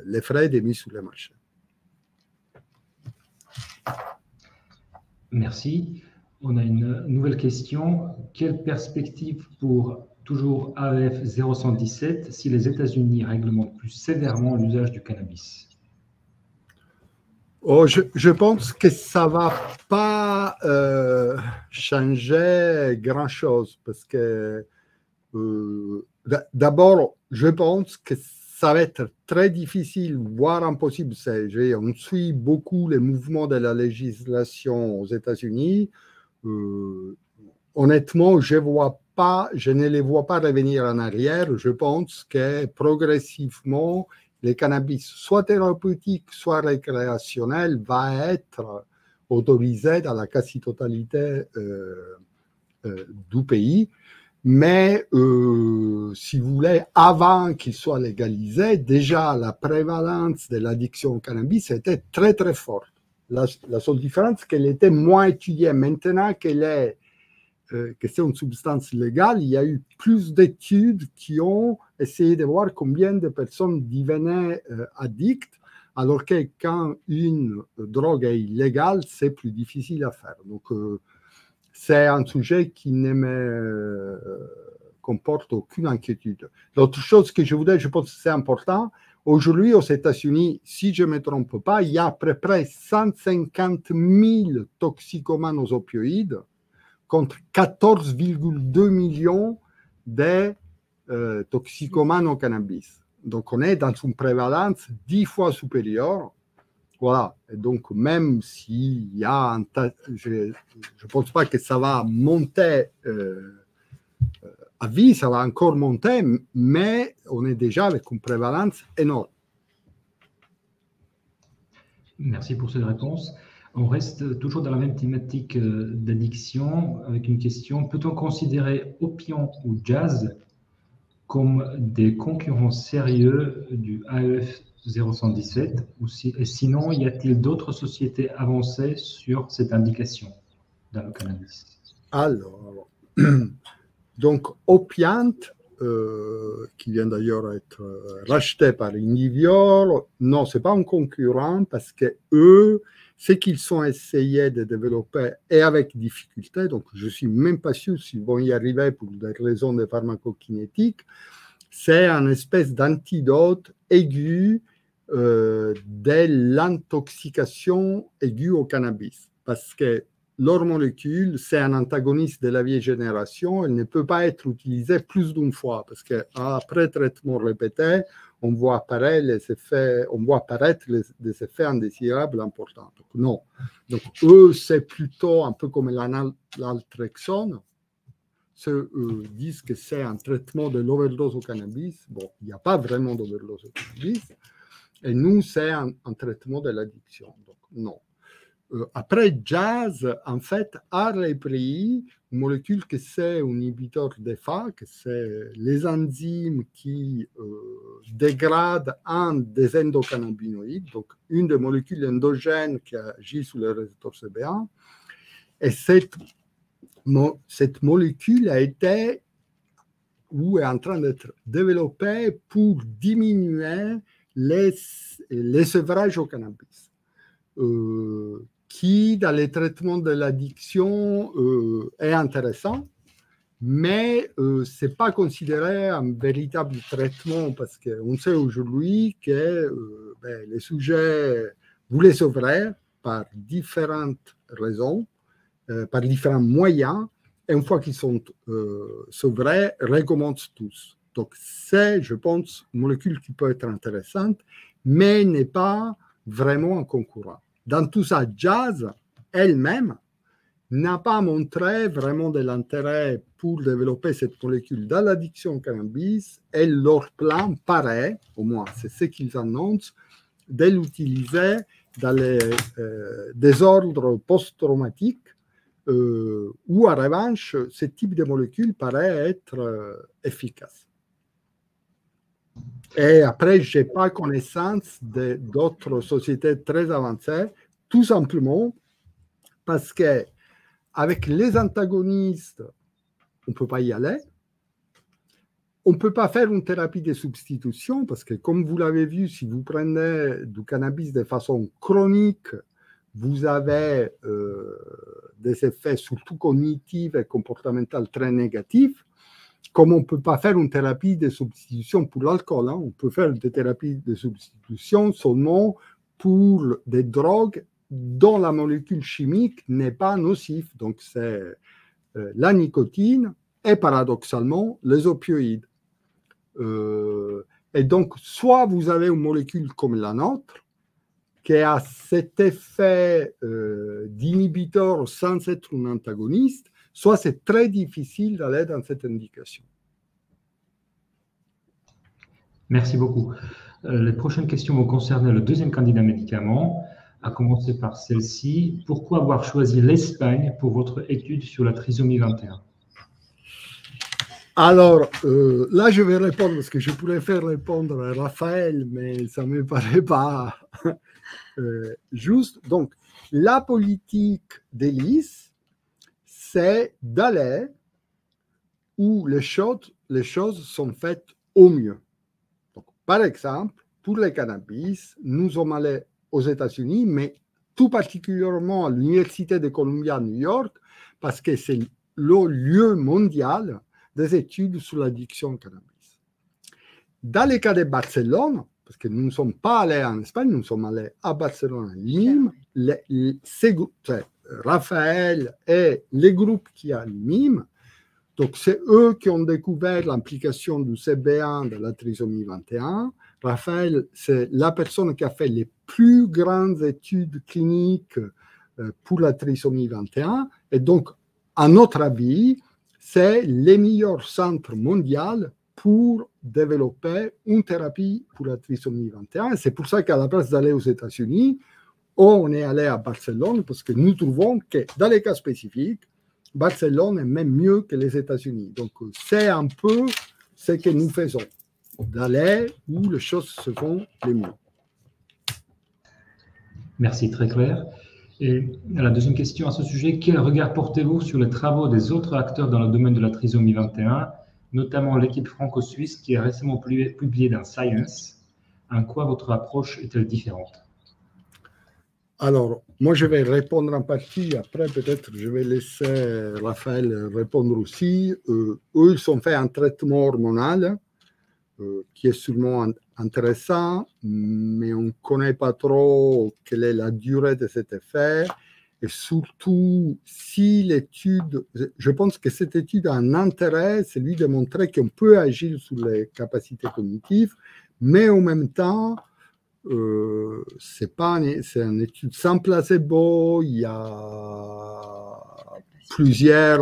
les frais de mise sur le marché. Merci. On a une nouvelle question. Quelle perspective pour toujours AEF 0117 si les États-Unis réglementent plus sévèrement l'usage du cannabis? Oh, je pense que ça ne va pas changer grand-chose parce que d'abord, je pense que ça va être très difficile, voire impossible. On suit beaucoup les mouvements de la législation aux États-Unis. Honnêtement, je ne les vois pas revenir en arrière. Je pense que progressivement, les cannabis, soit thérapeutiques, soit récréationnels, va être autorisé dans la quasi-totalité du pays. Mais, si vous voulez, avant qu'il soit légalisé, déjà la prévalence de l'addiction au cannabis était très, très forte. La seule différence, c'est qu'elle était moins étudiée. Maintenant que c'est une substance légale, il y a eu plus d'études qui ont essayé de voir combien de personnes devenaient addictes, alors que quand une drogue est illégale, c'est plus difficile à faire. Donc, c'est un sujet qui ne me comporte aucune inquiétude. L'autre chose que je voudrais, je pense que c'est important, aujourd'hui aux États-Unis, si je ne me trompe pas, il y a à peu près 150 000 toxicomanes aux opioïdes contre 14,2 millions de toxicomanes au cannabis. Donc, on est dans une prévalence 10 fois supérieure. Voilà. Et donc, même s'il y a un tas, je ne pense pas que ça va monter à vie, ça va encore monter, mais on est déjà avec une prévalence énorme. Merci pour cette réponse. On reste toujours dans la même thématique d'addiction avec une question. Peut-on considérer Opium ou Jazz comme des concurrents sérieux du AEF 0117 et sinon, y a-t-il d'autres sociétés avancées sur cette indication dans le cannabis? Alors, donc Opiant, qui vient d'ailleurs être racheté par Indivior, non, ce n'est pas un concurrent parce que eux, ce qu'ils ont essayé de développer et avec difficulté, donc je ne suis même pas sûr s'ils vont y arriver pour des raisons de pharmacokinétique, c'est une espèce d'antidote aigu de l'intoxication aiguë au cannabis. Parce que leur molécule, c'est un antagoniste de la vieille génération, elle ne peut pas être utilisée plus d'une fois, parce qu'après traitement répété, on voit apparaître des effets indésirables importants. Donc, non. Donc, eux, c'est plutôt un peu comme l'altrexone. Ceux disent que c'est un traitement de l'overdose au cannabis. Bon, il n'y a pas vraiment d'overdose au cannabis. Et nous, c'est un traitement de l'addiction. Donc, non. Après, Jazz, en fait, a repris une molécule que c'est un inhibiteur d'EFA, que c'est les enzymes qui dégradent un des endocannabinoïdes, donc une des molécules endogènes qui agit sur le récepteur CB1. Et cette molécule a été ou est en train d'être développée pour diminuer les sevrages au cannabis. Qui, dans les traitements de l'addiction, est intéressant, mais ce n'est pas considéré un véritable traitement parce qu'on sait aujourd'hui que les sujets voulaient sevrer par différentes raisons, par différents moyens, et une fois qu'ils sont sevrés, recommencent tous. Donc, c'est, je pense, une molécule qui peut être intéressante, mais n'est pas vraiment un concurrent. Dans tout ça, Jazz elle-même n'a pas montré vraiment de l'intérêt pour développer cette molécule dans l'addiction au cannabis et leur plan paraît, au moins c'est ce qu'ils annoncent, de l'utiliser dans les désordres post-traumatiques où, en revanche, ce type de molécule paraît être efficace. Et après, je n'ai pas connaissance d'autres sociétés très avancées, tout simplement parce qu'avec les antagonistes, on ne peut pas y aller. On ne peut pas faire une thérapie de substitution parce que, comme vous l'avez vu, si vous prenez du cannabis de façon chronique, vous avez des effets surtout cognitifs et comportementaux très négatifs. Comme on ne peut pas faire une thérapie de substitution pour l'alcool, on peut faire des thérapies de substitution seulement pour des drogues dont la molécule chimique n'est pas nocive. Donc, c'est la nicotine et paradoxalement les opioïdes. Et donc, soit vous avez une molécule comme la nôtre qui a cet effet d'inhibiteur sans être un antagoniste, soit c'est très difficile d'aller dans cette indication. Merci beaucoup. Les prochaines questions vont concerner le deuxième candidat médicament, à commencer par celle-ci. Pourquoi avoir choisi l'Espagne pour votre étude sur la trisomie 21? Alors, là, je vais répondre parce que je pourrais faire répondre à Raphaël, mais ça ne me paraît pas juste. Donc, la politique d'Élise, c'est d'aller où les choses sont faites au mieux. Donc, par exemple, pour le cannabis, nous sommes allés aux États-Unis, mais tout particulièrement à l'Université de Columbia à New York, parce que c'est le lieu mondial des études sur l'addiction au cannabis. Dans le cas de Barcelone, parce que nous ne sommes pas allés en Espagne, nous sommes allés à Barcelone, à Nîmes, Raphaël et les groupes qui animent. Donc, c'est eux qui ont découvert l'implication du CB1 de la trisomie 21. Raphaël, c'est la personne qui a fait les plus grandes études cliniques pour la trisomie 21. Et donc, à notre avis, c'est les meilleurs centres mondiaux pour développer une thérapie pour la trisomie 21. C'est pour ça qu'à la place d'aller aux États-Unis, on est allé à Barcelone parce que nous trouvons que dans les cas spécifiques, Barcelone est même mieux que les États-Unis. Donc, c'est un peu ce que nous faisons, d'aller où les choses se font le mieux. Merci, très clair. Et la deuxième question à ce sujet, quel regard portez-vous sur les travaux des autres acteurs dans le domaine de la trisomie 21, notamment l'équipe franco-suisse qui a récemment publié dans Science? En quoi votre approche est-elle différente? Alors, moi, je vais répondre en partie. Après, peut-être, je vais laisser Raphaël répondre aussi. Eux, ils ont fait un traitement hormonal qui est sûrement intéressant, mais on ne connaît pas trop quelle est la durée de cet effet. Et surtout, si l'étude, je pense que cette étude a un intérêt, c'est lui de montrer qu'on peut agir sur les capacités cognitives, mais en même temps, c'est une étude sans placebo, il y a plusieurs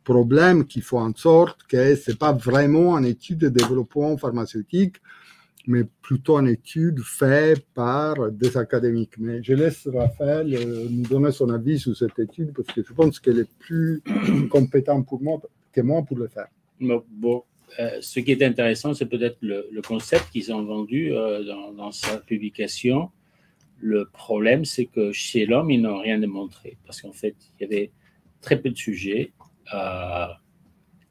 problèmes qui font en sorte que ce n'est pas vraiment une étude de développement pharmaceutique, mais plutôt une étude faite par des académiques. Mais je laisse Raphaël nous donner son avis sur cette étude parce que je pense qu'elle est plus compétente que moi pour le faire. Bon. Ce qui est intéressant, c'est peut-être le concept qu'ils ont vendu dans sa publication. Le problème, c'est que chez l'homme, ils n'ont rien démontré parce qu'en fait, il y avait très peu de sujets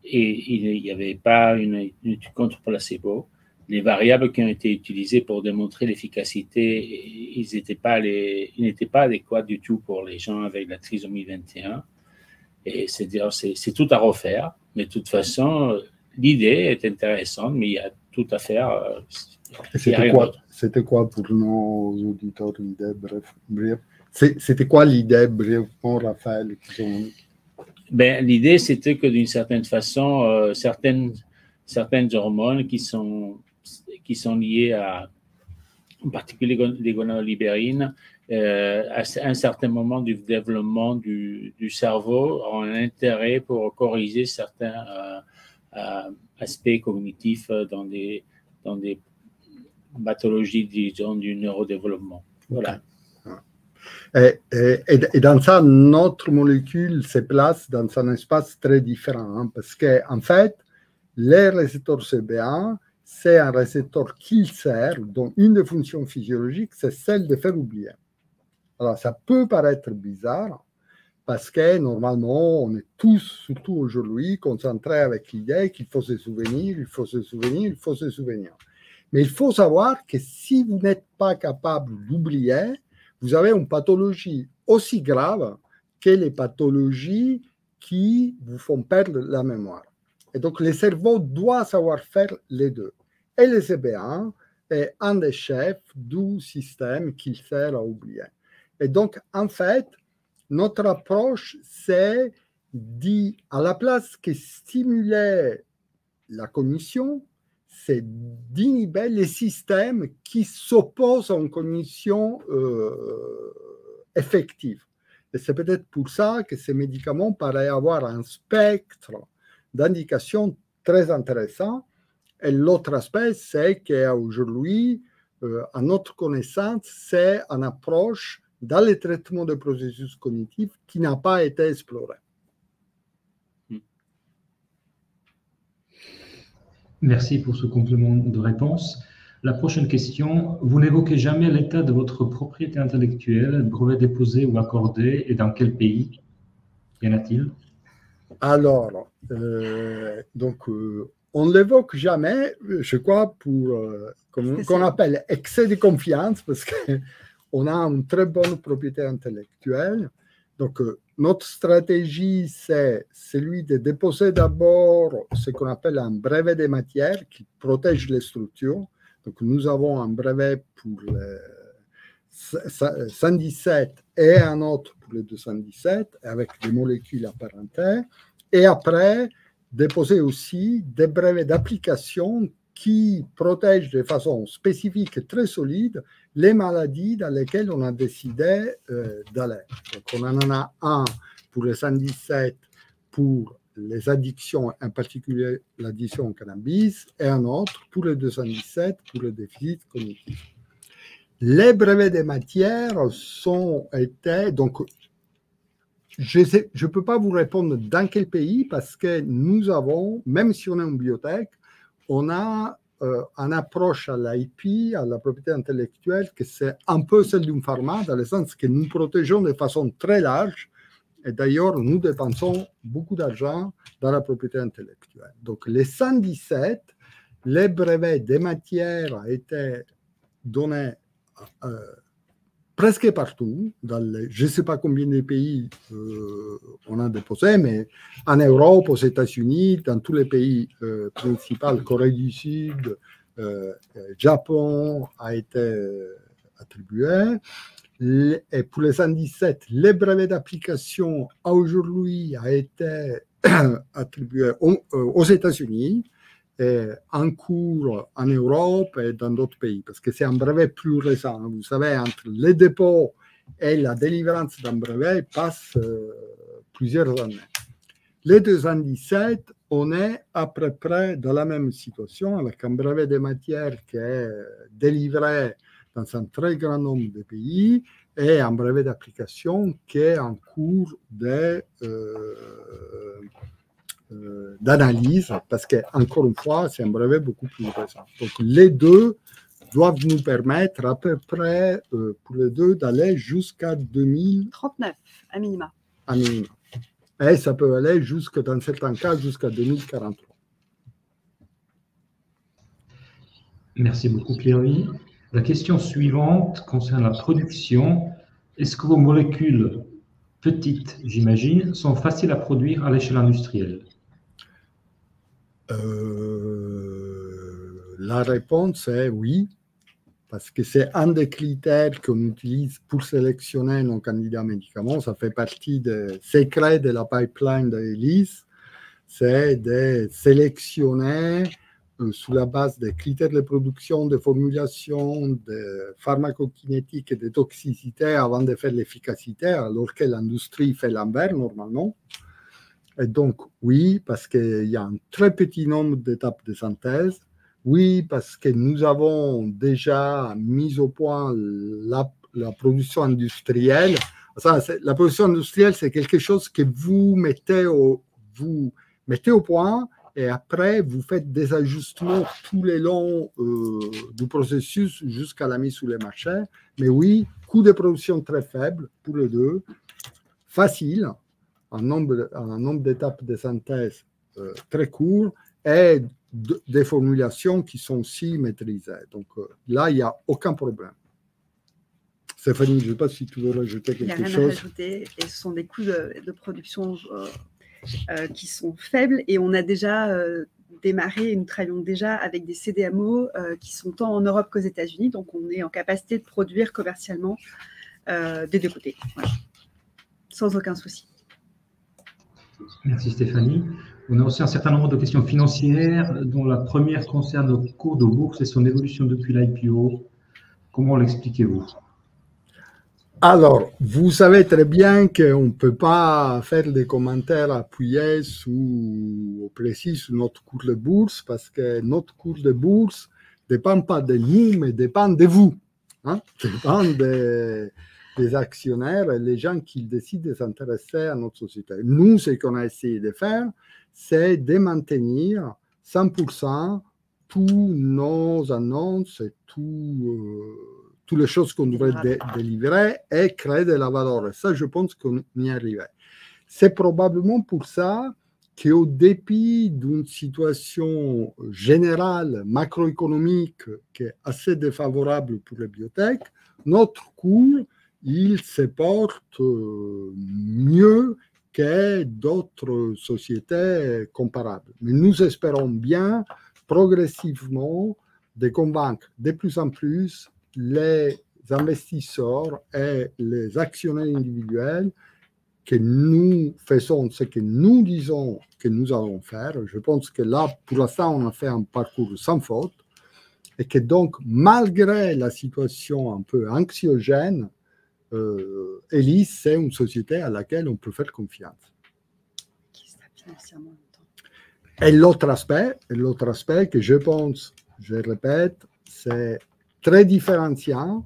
et il n'y avait pas une étude contre placebo. Les variables qui ont été utilisées pour démontrer l'efficacité, ils n'étaient pas adéquats du tout pour les gens avec la trisomie 21. Et c'est tout à refaire, mais de toute façon, l'idée est intéressante, mais il y a tout à faire. C'était quoi pour nos auditeurs l'idée, bref. C'était quoi l'idée, brièvement, Raphaël? L'idée, c'était que d'une certaine façon, certaines hormones qui sont liées en particulier les gonadolibérines, à un certain moment du développement du cerveau, ont un intérêt pour corriger certains aspects cognitifs dans des pathologies, disons, du neurodéveloppement. Voilà. Et dans ça, notre molécule se place dans un espace très différent, parce qu'en fait, les récepteurs CB1, c'est un récepteur qui sert, dont une des fonctions physiologiques, c'est celle de faire oublier. Alors, ça peut paraître bizarre, parce que normalement, on est tous, surtout aujourd'hui, concentrés avec l'idée qu'il faut se souvenir, il faut se souvenir, il faut se souvenir. Mais il faut savoir que si vous n'êtes pas capable d'oublier, vous avez une pathologie aussi grave que les pathologies qui vous font perdre la mémoire. Et donc, le cerveau doit savoir faire les deux. Et le CB1 est un des chefs du système qu'il sert à oublier. Et donc, en fait, notre approche, c'est à la place que stimuler la cognition, c'est d'inhiber les systèmes qui s'opposent à une cognition effective. Et c'est peut-être pour ça que ces médicaments paraissent avoir un spectre d'indications très intéressant. Et l'autre aspect, c'est qu'aujourd'hui, à notre connaissance, c'est une approche dans le traitement des processus cognitifs qui n'a pas été explorée. Merci pour ce complément de réponse. La prochaine question, vous n'évoquez jamais l'état de votre propriété intellectuelle, brevet déposé ou accordé, et dans quel pays y en a-t-il? Alors, on ne l'évoque jamais, je crois, pour qu'on appelle excès de confiance, parce qu'on a une très bonne propriété intellectuelle. Donc, notre stratégie, c'est celui de déposer d'abord ce qu'on appelle un brevet des matières qui protège les structures. Donc, nous avons un brevet pour 117 et un autre pour le 217, avec des molécules apparentées. Et après, déposer aussi des brevets d'application qui protègent de façon spécifique et très solide les maladies dans lesquelles on a décidé d'aller. Donc, on en a un pour le 117 pour les addictions, en particulier l'addiction au cannabis, et un autre pour le 217 pour le déficit cognitif. Les brevets des matières sont été, donc je ne peux pas vous répondre dans quel pays parce que nous avons, même si on est une biotech, on a une approche à l'IP, à la propriété intellectuelle, que c'est un peu celle d'une pharma, dans le sens que nous protégeons de façon très large. Et d'ailleurs, nous dépensons beaucoup d'argent dans la propriété intellectuelle. Donc, les 117, les brevets des matières ont été donnés presque partout. Je ne sais pas combien de pays on a déposé, mais en Europe, aux États-Unis, dans tous les pays principaux, Corée du Sud, Japon a été attribué. Et pour les 117, les brevets d'application aujourd'hui a été attribué aux États-Unis, et en cours en Europe et dans d'autres pays, parce que c'est un brevet plus récent. Vous savez, entre les dépôts et la délivrance d'un brevet, il passe plusieurs années. Les 217, on est à peu près dans la même situation, avec un brevet de matière qui est délivré dans un très grand nombre de pays et un brevet d'application qui est en cours d'analyse, parce qu'encore une fois, c'est un brevet beaucoup plus récent. Donc, les deux doivent nous permettre à peu près, pour les deux, d'aller jusqu'à 2039, à minima. À minima. Et ça peut aller, dans certains cas, jusqu'à 2043. Merci beaucoup, Pierre-Louis. La question suivante concerne la production. Est-ce que vos molécules petites, j'imagine, sont faciles à produire à l'échelle industrielle? La réponse est oui, parce que c'est un des critères qu'on utilise pour sélectionner nos candidats médicaments. Ça fait partie des secrets de la pipeline d'Elise, c'est de sélectionner sous la base des critères de production, de formulation, de pharmacokinétique et de toxicité avant de faire l'efficacité, alors que l'industrie fait l'inverse normalement. Et donc, oui, parce qu'il y a un très petit nombre d'étapes de synthèse. Oui, parce que nous avons déjà mis au point la production industrielle. La production industrielle, c'est quelque chose que vous mettez au point et après, vous faites des ajustements tout le long du processus jusqu'à la mise sur le marché. Mais oui, coût de production très faible pour les deux, facile, un nombre d'étapes de synthèse très court et des formulations qui sont aussi maîtrisées. Donc là, il n'y a aucun problème. Stéphanie, je ne sais pas si tu veux rajouter quelque chose. Il n'y a rien à rajouter, et ce sont des coûts de production qui sont faibles, et on a déjà démarré, et nous travaillons déjà avec des CDMO qui sont tant en Europe qu'aux États-Unis, donc on est en capacité de produire commercialement des deux côtés, voilà. Sans aucun souci. Merci Stéphanie. On a aussi un certain nombre de questions financières, dont la première concerne le cours de bourse et son évolution depuis l'IPO. Comment l'expliquez-vous? Alors, vous savez très bien qu'on ne peut pas faire des commentaires appuyés ou précis sur notre cours de bourse, parce que notre cours de bourse ne dépend pas de nous, mais dépend de vous. Dépend des actionnaires et les gens qui décident de s'intéresser à notre société. Nous, ce qu'on a essayé de faire, c'est de maintenir 100% tous nos annonces et toutes les choses qu'on devrait délivrer et créer de la valeur. Et ça, je pense qu'on y est arrivé. C'est probablement pour ça qu'au dépit d'une situation générale macroéconomique qui est assez défavorable pour les biotech, notre cours, il se porte mieux que d'autres sociétés comparables. Mais nous espérons bien, progressivement, de convaincre de plus en plus les investisseurs et les actionnaires individuels que nous faisons ce que nous disons que nous allons faire. Je pense que là, pour l'instant, on a fait un parcours sans faute et que donc, malgré la situation un peu anxiogène, Elis, c'est une société à laquelle on peut faire confiance. Qui est stable financièrement en même temps. Et l'autre aspect que je pense, je répète, c'est très différenciant,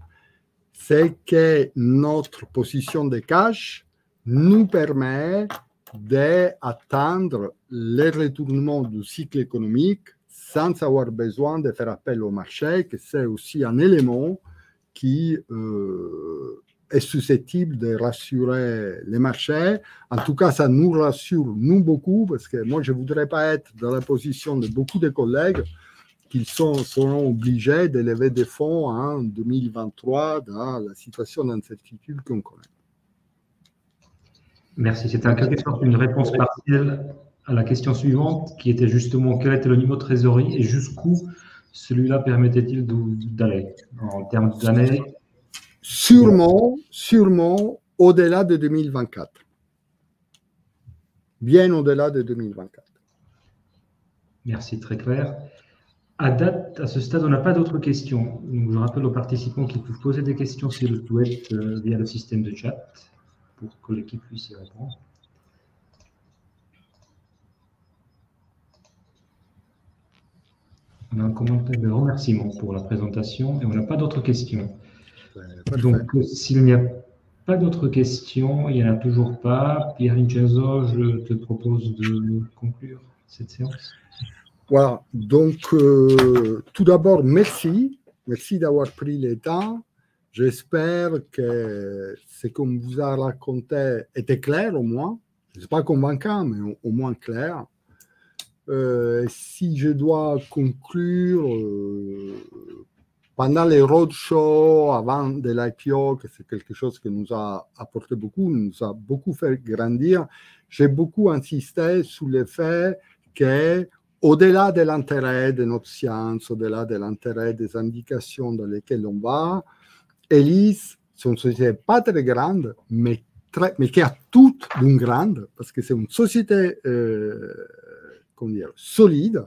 c'est que notre position de cash nous permet d'atteindre le retournement du cycle économique sans avoir besoin de faire appel au marché, que c'est aussi un élément qui est susceptible de rassurer les marchés. En tout cas, ça nous rassure, nous, beaucoup, parce que moi, je ne voudrais pas être dans la position de beaucoup de collègues qui seront obligés de lever des fonds en 2023 dans la situation d'incertitude qu'on connaît. Merci. C'était en quelque sorte une réponse partielle à la question suivante, qui était justement quel était le niveau de trésorerie et jusqu'où celui-là permettait-il d'aller en termes d'années? Sûrement au-delà de 2024. Bien au-delà de 2024. Merci, très clair. À ce stade, on n'a pas d'autres questions. Donc, je rappelle aux participants qu'ils peuvent poser des questions s'ils le souhaitent via le système de chat pour que l'équipe puisse y répondre. On a un commentaire de remerciement pour la présentation et on n'a pas d'autres questions. Donc, s'il n'y a pas d'autres questions, il n'y en a toujours pas. Pierre Vincenzo, je te propose de conclure cette séance. Voilà, donc tout d'abord, merci d'avoir pris le temps. J'espère que ce qu'on vous a raconté était clair au moins. Ce n'est pas convaincant, mais au moins clair. Si je dois conclure, pendant les roadshows avant de l'IPO, que c'est quelque chose qui nous a apporté beaucoup, nous a beaucoup fait grandir, j'ai beaucoup insisté sur le fait que au-delà de l'intérêt de notre science, au-delà de l'intérêt des indications dans lesquelles on va, Elis, c'est une société pas très grande, mais qui a tout d'une grande, parce que c'est une société solide,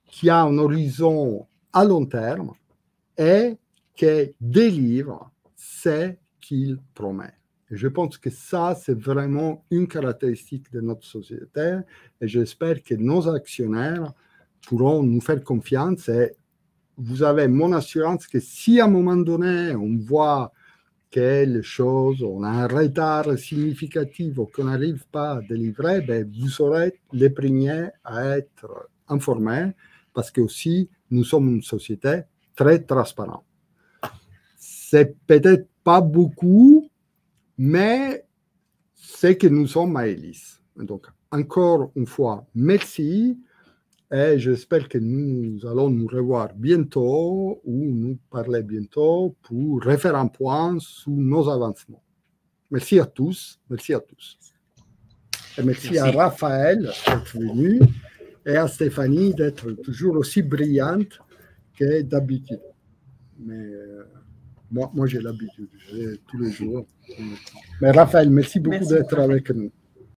qui a un horizon à long terme et qui délivre ce qu'il promet. Et je pense que ça, c'est vraiment une caractéristique de notre société et j'espère que nos actionnaires pourront nous faire confiance et vous avez mon assurance que si à un moment donné, on voit que les choses, on a un retard significatif ou qu'on n'arrive pas à délivrer, ben, vous serez les premiers à être informés parce que aussi, nous sommes une société très transparente. C'est peut-être pas beaucoup, mais c'est que nous sommes à Elis. Donc, encore une fois, merci et j'espère que nous allons nous revoir bientôt ou nous parler bientôt pour refaire un point sur nos avancements. Merci à tous. Merci à tous. Et merci à Raphaël d'être venu et à Stéphanie d'être toujours aussi brillante que d'habitude. Mais moi j'ai l'habitude, tous les jours. Mais Raphaël, merci beaucoup d'être avec nous.